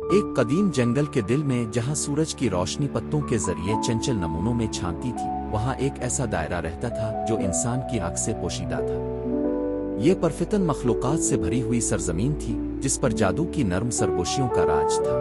एक कदीम जंगल के दिल में जहां सूरज की रोशनी पत्तों के जरिए चंचल नमूनों में छानती थी, वहां एक ऐसा दायरा रहता था जो इंसान की आंख से पोशीदा था। ये परफितन मखलूकात से भरी हुई सरजमीन थी जिस पर जादू की नर्म सरगोशियों का राज था।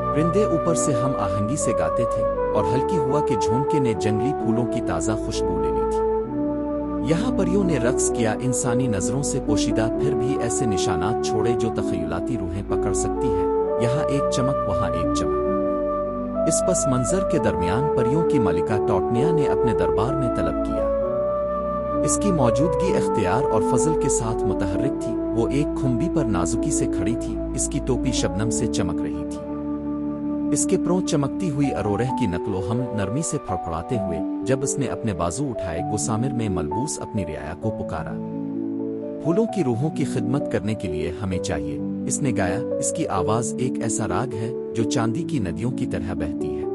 परिंदे ऊपर से हम आहंगी से गाते थे और हल्की हुआ के झोंके ने जंगली फूलों की ताज़ा खुशबू ले ली थी। यहाँ परियों ने रक्स किया, इंसानी नजरों से पोशीदा फिर भी ऐसे निशानात छोड़े जो तखयलाती रूहें पकड़ सकती हैं। यहाँ एक चमक, वहाँ एक चमक। इस पस मंजर के दरमियान परियों की मलिका टॉटनिया ने अपने दरबार में तलब किया। इसकी मौजूदगी इख्तियार और फजल के साथ मुतहर्रिक थी। वो एक खुम्बी पर नाजुकी से खड़ी थी, इसकी टोपी शबनम से चमक रही थी। इसके प्रों चमकती हुई अरोरह की नकलो हम नरमी से फड़फड़ाते हुए जब उसने अपने बाजू उठाए गुसामिर में मलबूस अपनी रियाया को पुकारा। फूलों की रूहों की खिदमत करने के लिए हमें चाहिए, इसने गाया। इसकी आवाज एक ऐसा राग है जो चांदी की नदियों की तरह बहती है।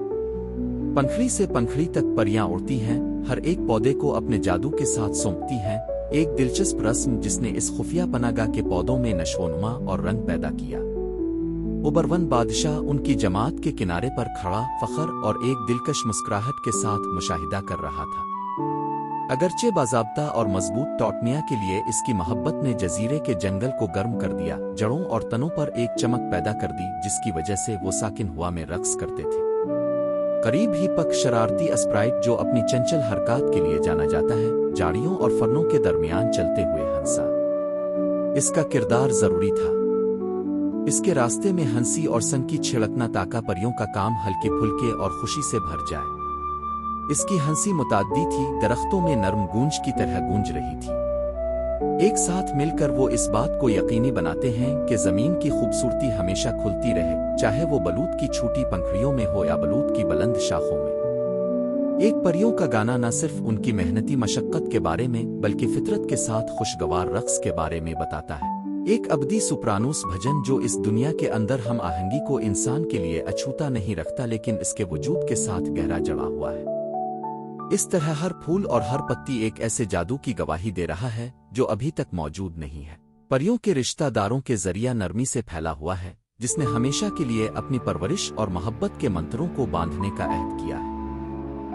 पंखड़ी से पंखड़ी तक परियां उड़ती हैं, हर एक पौधे को अपने जादू के साथ सौंपती हैं। एक दिलचस्प रस्म जिसने इस खुफिया पनागा के पौधों में नशोनुमा और रंग पैदा किया। उबरवन बादशाह उनकी जमात के किनारे पर खड़ा फखर और एक दिलकश मुस्कुराहट के साथ मुशाहिदा कर रहा था। अगरचे बाज़ाब्ता और मजबूत टॉटनिया के लिए इसकी मोहब्बत ने जजीरे के जंगल को गर्म कर दिया, जड़ों और तनों पर एक चमक पैदा कर दी जिसकी वजह से वो साकिन हुआ में रक्स करते थे। करीब ही पक शरारती स्प्राइट जो अपनी चंचल हरकत के लिए जाना जाता है, झाड़ियों और फर्नों के दरमियान चलते हुए हंसा। इसका किरदार जरूरी था। इसके रास्ते में हंसी और सन की छिड़कना ताका परियों का काम हल्के फुल्के और खुशी से भर जाए। इसकी हंसी मुताद्दी थी, दरख्तों में नर्म गूंज की तरह गूंज रही थी। एक साथ मिलकर वो इस बात को यकीनी बनाते हैं कि जमीन की खूबसूरती हमेशा खुलती रहे, चाहे वो बलूत की छोटी पंखड़ियों में हो या बलूत की बुलंद शाखों में। एक परियों का गाना न सिर्फ उनकी मेहनती मशक्कत के बारे में बल्कि फितरत के साथ खुशगवार रक्स के बारे में बताता है। एक अबदी सुप्रानूस भजन जो इस दुनिया के अंदर हम आहंगी को इंसान के लिए अछूता नहीं रखता लेकिन इसके वजूद के साथ गहरा जड़ा हुआ है। इस तरह हर फूल और हर पत्ती एक ऐसे जादू की गवाही दे रहा है जो अभी तक मौजूद नहीं है। परियों के रिश्तेदारों के जरिया नरमी से फैला हुआ है जिसने हमेशा के लिए अपनी परवरिश और मोहब्बत के मंत्रों को बांधने का अहद किया है।